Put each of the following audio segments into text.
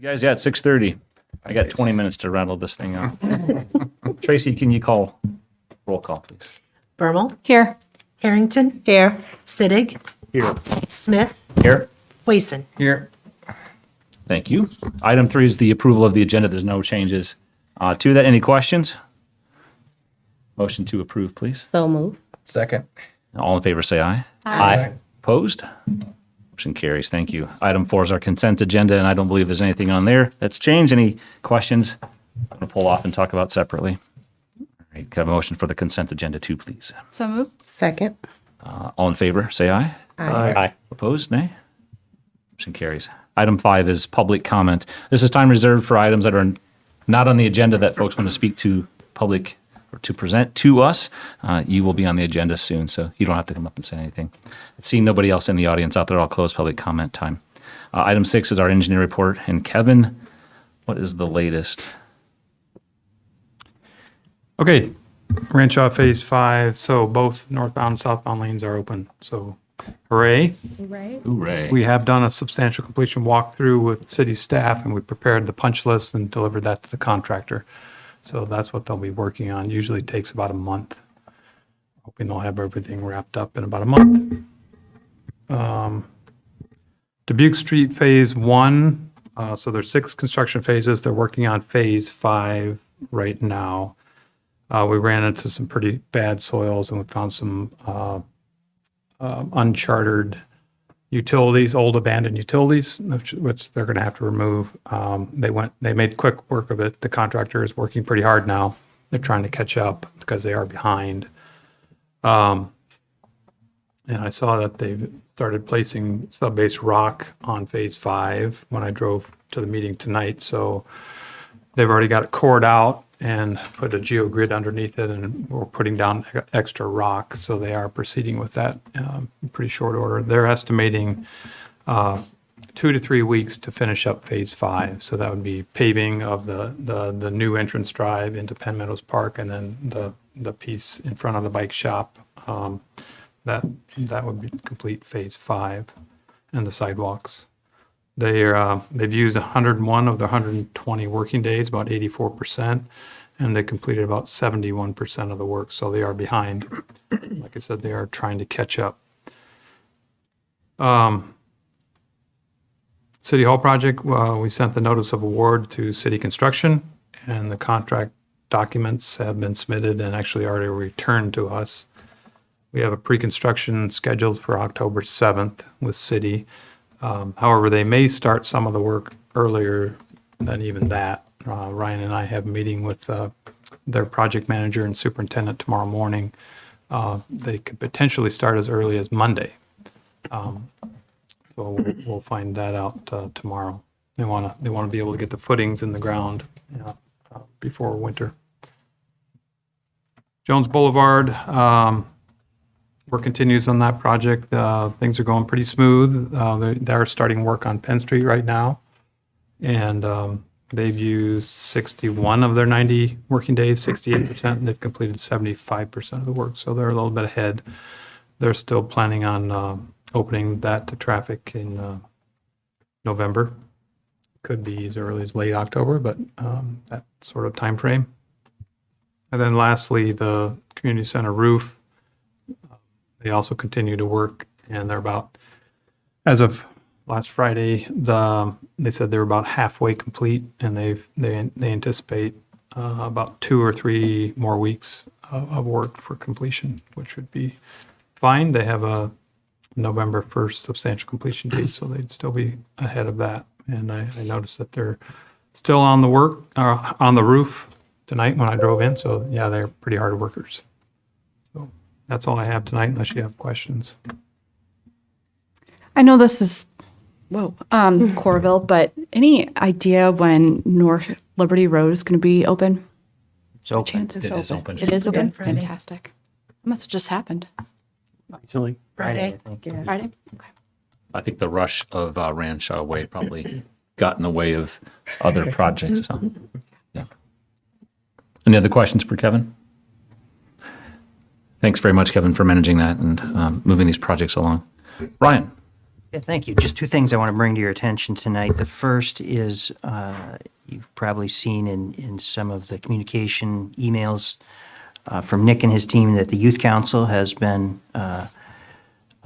You guys, yeah, it's 6:30. I got 20 minutes to rattle this thing out. Tracy, can you call roll call, please? Bermal, Here. Harrington. Here. Sittig. Here. Smith. Here. Wason. Here. Thank you. Item 3 is the approval of the agenda. There's no changes to that. Any questions? Motion to approve, please. So move. Second. All in favor, say aye. Aye. Opposed? Motion carries. Thank you. Item 4 is our consent agenda, and I don't believe there's anything on there that's changed. Any questions? I'm going to pull off and talk about separately. All right. Can I have a motion for the consent agenda 2, please? So move. Second. All in favor, say aye. Aye. Opposed, nay? Motion carries. Item 5 is public comment. This is time reserved for items that are not on the agenda that folks want to speak to public or to present to us. You will be on the agenda soon, so you don't have to come up and say anything. Seeing nobody else in the audience out there, I'll close public comment time. Item 6 is our engineer report. And Kevin, what is the latest? Okay, Rancho Phase 5, so both northbound and southbound lanes are open, so hooray. Right. Hooray. We have done a substantial completion walkthrough with city staff, and we prepared the punch list and delivered that to the contractor. So that's what they'll be working on. Usually takes about a month. Hoping they'll have everything wrapped up in about a month. Dubuque Street Phase 1, so there's 6 construction phases. They're working on Phase 5 right now. We ran into some pretty bad soils, and we found some unchartered utilities, old abandoned utilities, which they're going to have to remove. They made quick work of it. The contractor is working pretty hard now. They're trying to catch up because they are behind. And I saw that they've started placing sub-base rock on Phase 5 when I drove to the meeting tonight. So they've already got it cored out and put a geogrid underneath it, and we're putting down extra rock. So they are proceeding with that in pretty short order. They're estimating 2 to 3 weeks to finish up Phase 5. So that would be paving of the new entrance drive into Penn Meadows Park, and then the piece in front of the bike shop. That would be complete Phase 5, and the sidewalks. They've used 101 of the 120 working days, about 84%, and they completed about 71% of the work, so they are behind. Like I said, they are trying to catch up. City Hall project, we sent the notice of award to City Construction, and the contract documents have been submitted and actually already returned to us. We have a pre-construction scheduled for October 7th with City. However, they may start some of the work earlier than even that. Ryan and I have a meeting with their project manager and superintendent tomorrow morning. They could potentially start as early as Monday. So we'll find that out tomorrow. They want to be able to get the footings in the ground before winter. Jones Boulevard. Work continues on that project. Things are going pretty smooth. They're starting work on Penn Street right now. And they've used 61 of their 90 working days, 68%, and they've completed 75% of the work. So they're a little bit ahead. They're still planning on opening that to traffic in November. Could be as early as late October, but that sort of time frame. And then lastly, the community center roof. They also continue to work, and they're about, as of last Friday, they said they're about halfway complete, and they anticipate about 2 or 3 more weeks of work for completion, which would be fine. They have a November 1st substantial completion date, so they'd still be ahead of that. And I noticed that they're still on the roof tonight when I drove in. So yeah, they're pretty hard workers. That's all I have tonight, unless you have questions. I know this is, Corville, but any idea when North Liberty Road is going to be open? It's open. Chance of It is open. It is open? Friday. Fantastic. It must have just happened. Recently. Friday. I think. Friday? Okay. I think the rush of Rancho Way probably got in the way of other projects. So, yeah. Any other questions for Kevin? Thanks very much, Kevin, for managing that and moving these projects along. Ryan? Yeah, thank you. Just two things I want to bring to your attention tonight. The first is you've probably seen in some of the communication emails from Nick and his team that the Youth Council has been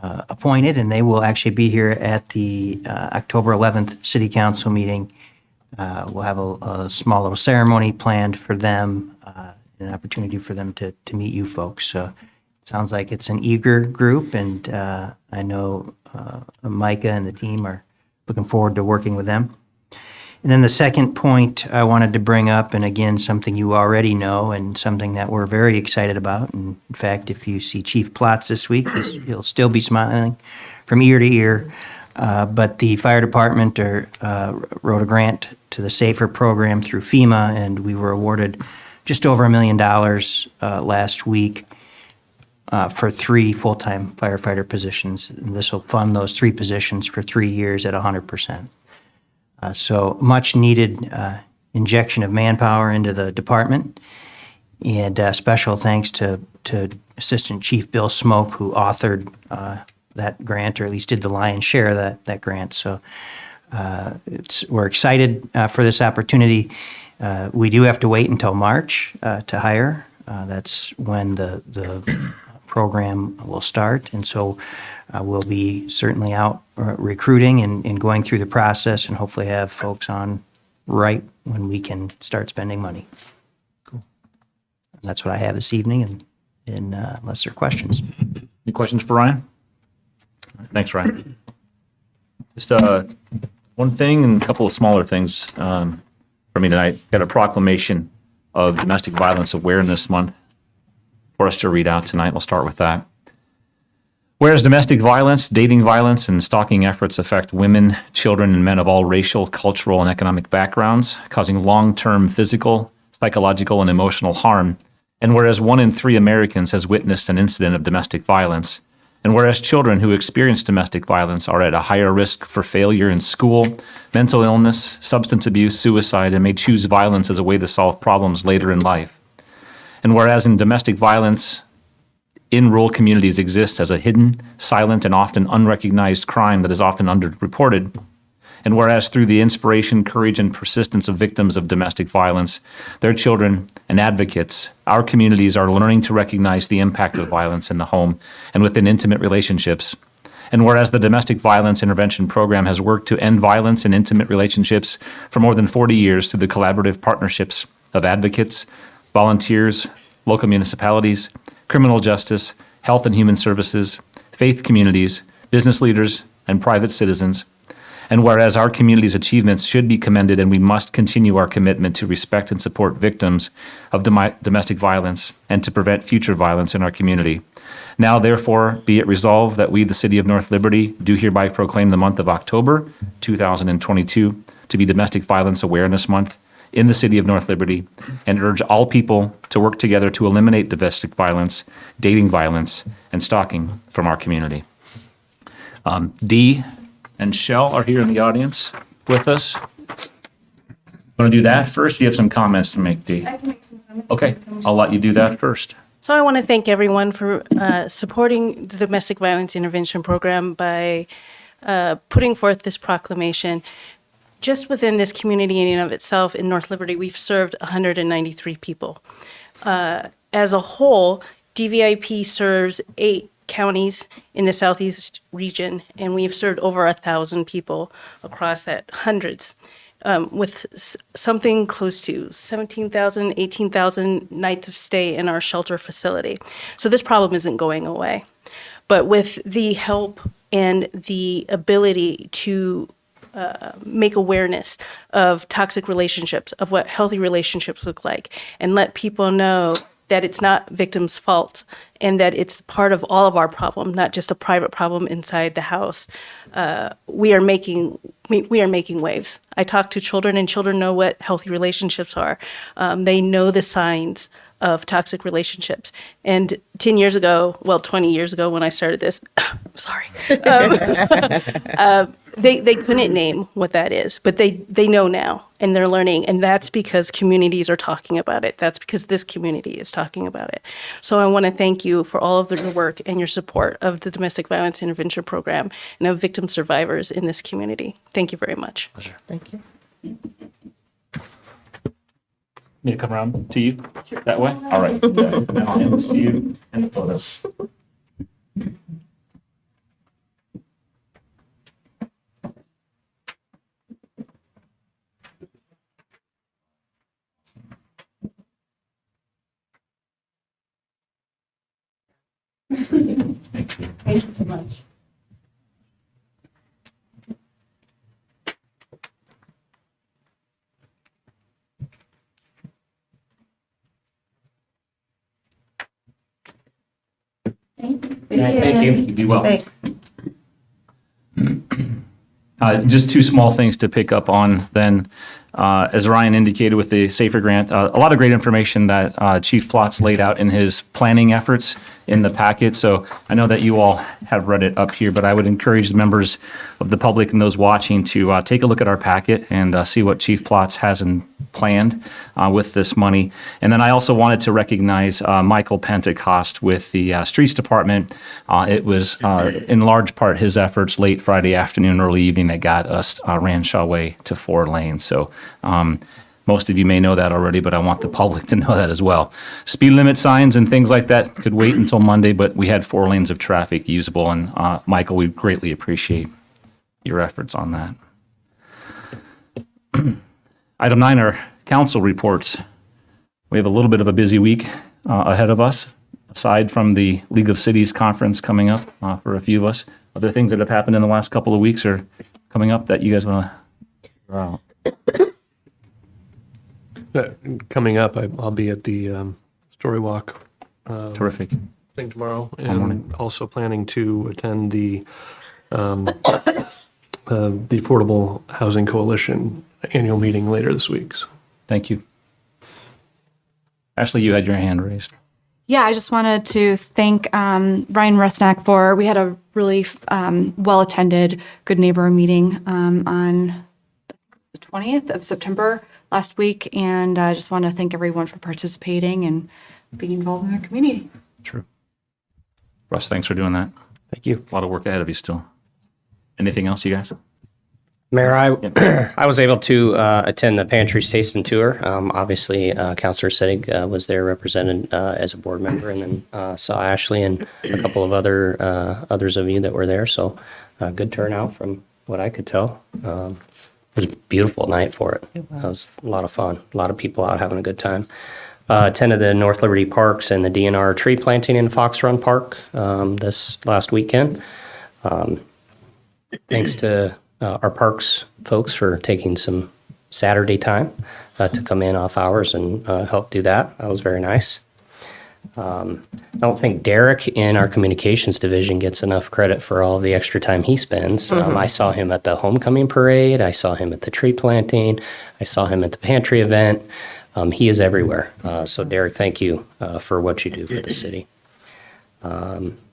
appointed, and they will actually be here at the October 11th City Council meeting. We'll have a small little ceremony planned for them, an opportunity for them to meet you folks. So it sounds like it's an eager group, and I know Micah and the team are looking forward to working with them. And then the second point I wanted to bring up, and again, something you already know and something that we're very excited about. And in fact, if you see Chief Plotz this week, he'll still be smiling from ear to ear. But the fire department wrote a grant to the SAFER program through FEMA, and we were awarded just over $1 million last week for 3 full-time firefighter positions. And this will fund those 3 positions for 3 years at 100%. So much needed injection of manpower into the department. And special thanks to Assistant Chief Bill Smoke, who authored that grant, or at least did the lion's share of that grant. So we're excited for this opportunity. We do have to wait until March to hire. That's when the program will start. And so we'll be certainly out recruiting and going through the process, and hopefully have folks on right when we can start spending money. Cool. That's what I have this evening, and unless there are questions. Any questions for Ryan? Thanks, Ryan. Just one thing and a couple of smaller things for me tonight. Got a proclamation of Domestic Violence Awareness Month for us to read out tonight. We'll start with that. Whereas domestic violence, dating violence, and stalking efforts affect women, children, and men of all racial, cultural, and economic backgrounds, causing long-term physical, psychological, and emotional harm, and whereas 1 in 3 Americans has witnessed an incident of domestic violence, and whereas children who experience domestic violence are at a higher risk for failure in school, mental illness, substance abuse, suicide, and may choose violence as a way to solve problems later in life. And whereas in domestic violence in rural communities exists as a hidden, silent, and often unrecognized crime that is often underreported, and whereas through the inspiration, courage, and persistence of victims of domestic violence, their children, and advocates, our communities are learning to recognize the impact of violence in the home and within intimate relationships. And whereas the Domestic Violence Intervention Program has worked to end violence in intimate relationships for more than 40 years through the collaborative partnerships of advocates, volunteers, local municipalities, criminal justice, health and human services, faith communities, business leaders, and private citizens. And whereas our community's achievements should be commended, and we must continue our commitment to respect and support victims of domestic violence and to prevent future violence in our community. Now, therefore, be it resolved that we, the City of North Liberty, do hereby proclaim the month of October 2022 to be Domestic Violence Awareness Month in the City of North Liberty, and urge all people to work together to eliminate domestic violence, dating violence, and stalking from our community. Dee and Shell are here in the audience with us. Want to do that first? Do you have some comments to make, Dee? I can make some comments. Okay, I'll let you do that first. So I want to thank everyone for supporting the Domestic Violence Intervention Program by putting forth this proclamation. Just within this community in and of itself in North Liberty, we've served 193 people. As a whole, DVIP serves 8 counties in the southeast region, and we've served over 1,000 people across that, hundreds, with something close to 17,000, 18,000 nights of stay in our shelter facility. So this problem isn't going away. But with the help and the ability to make awareness of toxic relationships, of what healthy relationships look like, and let people know that it's not victims' fault and that it's part of all of our problem, not just a private problem inside the house. We are making waves. I talk to children, and children know what healthy relationships are. They know the signs of toxic relationships. And 10 years ago, well, 20 years ago when I started this, sorry, they couldn't name what that is, but they know now and they're learning. And that's because communities are talking about it. That's because this community is talking about it. So I want to thank you for all of your work and your support of the Domestic Violence Intervention Program and of victim survivors in this community. Thank you very much. Thank you. Me to come around to you that way? All right. Now I'll hand this to you and the photos. Thank you so much. Thank you. You be well. Thanks. Just two small things to pick up on then. As Ryan indicated with the SAFER grant, a lot of great information that Chief Plotz laid out in his planning efforts in the packet. So I know that you all have read it up here, but I would encourage the members of the public and those watching to take a look at our packet and see what Chief Plotz has planned with this money. And then I also wanted to recognize Michael Pentecost with the Streets Department. It was in large part his efforts late Friday afternoon, early evening that got us Ranshaw Way to 4 lanes. So most of you may know that already, but I want the public to know that as well. Speed limit signs and things like that could wait until Monday, but we had 4 lanes of traffic usable. And Michael, we greatly appreciate your efforts on that. Item 9 are council reports. We have a little bit of a busy week ahead of us, aside from the League of Cities conference coming up for a few of us. Other things that have happened in the last couple of weeks are coming up that you guys want to... Coming up, I'll be at the Story Walk Terrific. thing tomorrow, morning. and also planning to attend the Affordable Housing Coalition annual meeting later this week. So. Thank you. Ashley, you had your hand raised. Yeah, I just wanted to thank Ryan Rusnak for, we had a really well-attended Good Neighbor meeting on the 20th of September last week, and I just want to thank everyone for participating and being involved in our community. True. Russ, thanks for doing that. Thank you. A lot of work ahead of you still. Anything else, you guys? Mayor, I was able to attend the Pantry's Tasting Tour. Obviously, Councilor Sedig was there represented as a board member, and then saw Ashley and a couple of others of you that were there. So good turnout from what I could tell. It was a beautiful night for it. It was a lot of fun. A lot of people out having a good time. Attended the North Liberty Parks and the DNR tree planting in Fox Run Park this last weekend. Thanks to our parks folks for taking some Saturday time to come in off hours and help do that. That was very nice. I don't think Derek in our communications division gets enough credit for all the extra time he spends. I saw him at the homecoming parade. I saw him at the tree planting. I saw him at the pantry event. He is everywhere. So Derek, thank you for what you do for the city.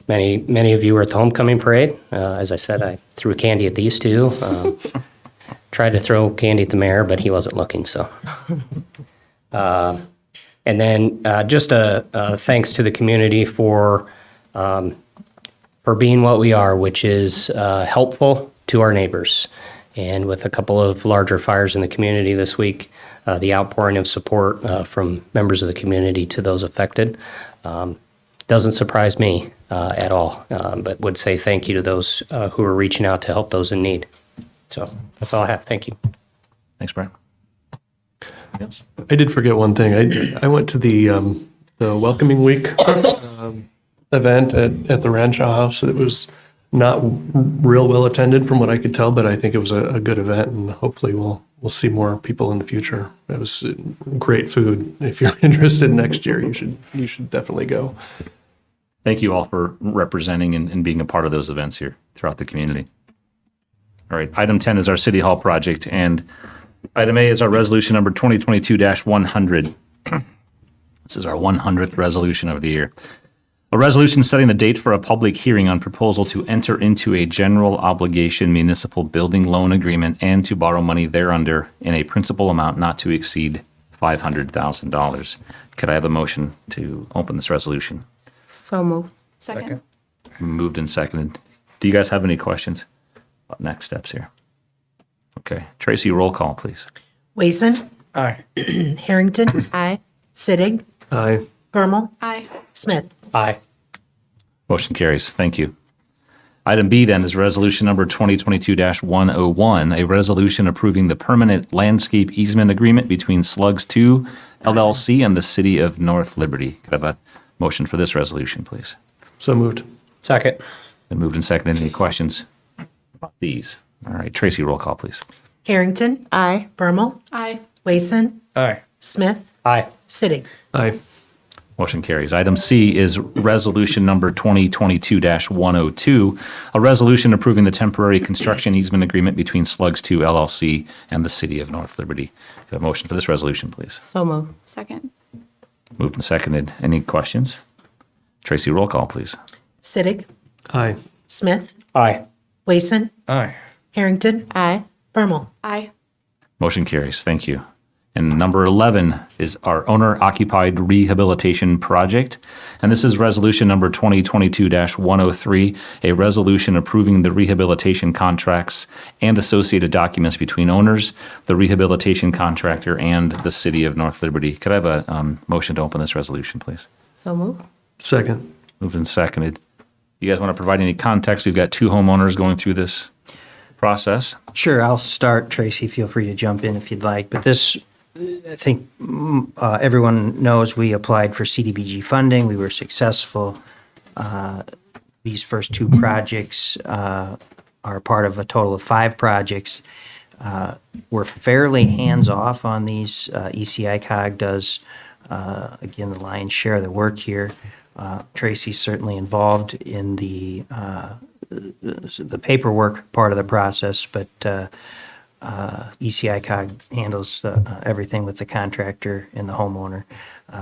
Many of you were at the homecoming parade. As I said, I threw candy at these two. Tried to throw candy at the mayor, but he wasn't looking. So, and then just a thanks to the community for being what we are, which is helpful to our neighbors. And with a couple of larger fires in the community this week, the outpouring of support from members of the community to those affected doesn't surprise me at all, but would say thank you to those who are reaching out to help those in need. So that's all I have. Thank you. Thanks, Brad. Yes. I did forget one thing. I went to the Welcoming Week event at the Ranshaw House. It was not real well attended from what I could tell, but I think it was a good event, and hopefully we'll see more people in the future. It was great food. If you're interested next year, you should definitely go. Thank you all for representing and being a part of those events here throughout the community. All right, item 10 is our City Hall project, and item A is our resolution number 2022-100. This is our 100th resolution of the year. A resolution setting the date for a public hearing on proposal to enter into a general obligation municipal building loan agreement and to borrow money thereunder in a principal amount not to exceed $500,000. Could I have a motion to open this resolution? So moved. Second. Moved and seconded. Do you guys have any questions about next steps here? Okay. Tracy, roll call, please. Wason. Aye. Harrington. Aye. Sittig. Aye. Bermal. Aye. Smith. Aye. Motion carries. Thank you. Item B then is resolution number 2022-101, a resolution approving the permanent landscape easement agreement between Slugs 2 LLC and the City of North Liberty. Could I have a motion for this resolution, please? So moved. Second. Been moved and seconded. Any questions about these? All right. Tracy, roll call, please. Harrington. Aye. Bermal. Aye. Wason. Aye. Smith. Aye. Sittig. Aye. Motion carries. Item C is resolution number 2022-102, a resolution approving the temporary construction easement agreement between Slugs 2 LLC and the City of North Liberty. Could I have a motion for this resolution, please? So moved. Second. Moved and seconded. Any questions? Tracy, roll call, please. Sittig. Aye. Smith. Aye. Wason. Aye. Harrington. Aye. Bermal. Aye. Motion carries. Thank you. And number 11 is our owner-occupied rehabilitation project. And this is resolution number 2022-103, a resolution approving the rehabilitation contracts and associated documents between owners, the rehabilitation contractor, and the City of North Liberty. Could I have a motion to open this resolution, please? So moved. Second. Moved and seconded. You guys want to provide any context? We've got two homeowners going through this process. Sure, I'll start. Tracy, feel free to jump in if you'd like. But this, I think everyone knows we applied for CDBG funding. We were successful. These first two projects are part of a total of 5 projects. We're fairly hands-off on these. ECI-COG does, again, the lion's share of the work here. Tracy's certainly involved in the paperwork part of the process, but ECI-COG handles everything with the contractor and the homeowner.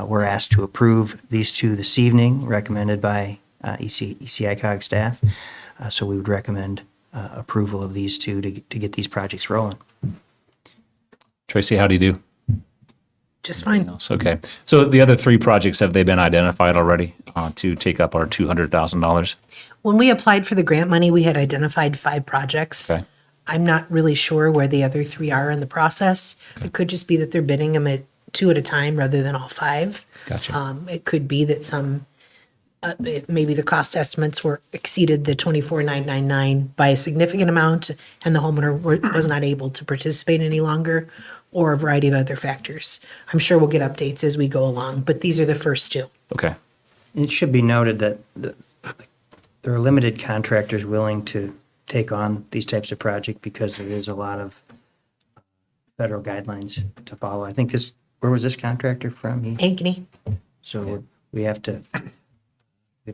We're asked to approve these two this evening, recommended by ECI-COG staff. So we would recommend approval of these two to get these projects rolling. Tracy, how do you do? Just fine. Okay. So the other 3 projects, have they been identified already to take up our $200,000? When we applied for the grant money, we had identified 5 projects. Okay. I'm not really sure where the other 3 are in the process. It could just be that they're bidding them at 2 at a time rather than all 5. Gotcha. It could be that maybe the cost estimates were exceeded the 24,999 by a significant amount, and the homeowner was not able to participate any longer, or a variety of other factors. I'm sure we'll get updates as we go along, but these are the first 2. Okay. It should be noted that there are limited contractors willing to take on these types of projects because there is a lot of federal guidelines to follow. I think where was this contractor from? Ankeny. So we have to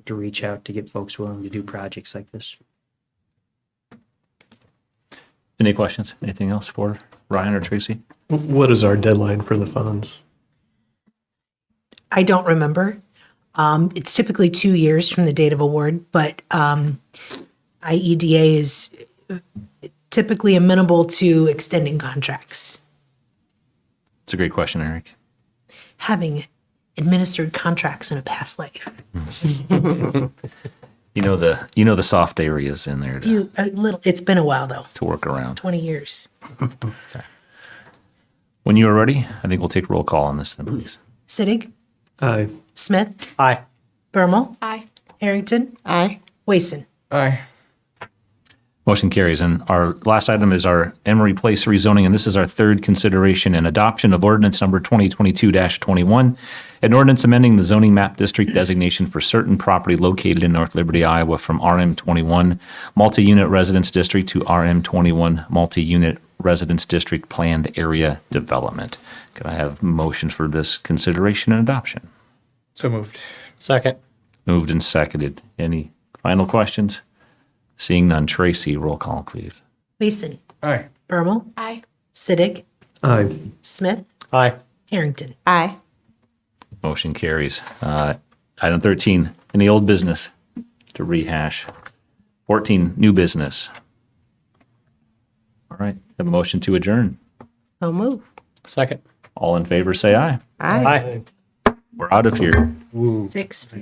reach out to get folks willing to do projects like this. Any questions? Anything else for Ryan or Tracy? What is our deadline for the funds? I don't remember. It's typically 2 years from the date of award, but IEDA is typically amenable to extending contracts. It's a great question, Eric. Having administered contracts in a past life. You know the soft areas in there It's been a while though, to work around. 20 years. When you are ready, I think we'll take roll call on this then, please. Sittig. Aye. Smith. Aye. Bermal. Aye. Harrington. Aye. Wason. Aye. Motion carries. And our last item is our Emery Place rezoning, and this is our 3rd consideration and adoption of ordinance number 2022-21, an ordinance amending the zoning map district designation for certain property located in North Liberty, Iowa from RM21 multi-unit residence district to RM21 multi-unit residence district planned area development. Could I have motion for this consideration and adoption? So moved. Second. Moved and seconded. Any final questions? Seeing none, Tracy, roll call, please. Wason. Aye. Bermal. Aye. Sittig. Aye. Smith. Aye. Harrington. Aye. Motion carries. Item 13, any old business to rehash? 14, new business. All right, have a motion to adjourn. So move. Second. All in favor, say aye. Aye. Aye. We're out of here. 6:50.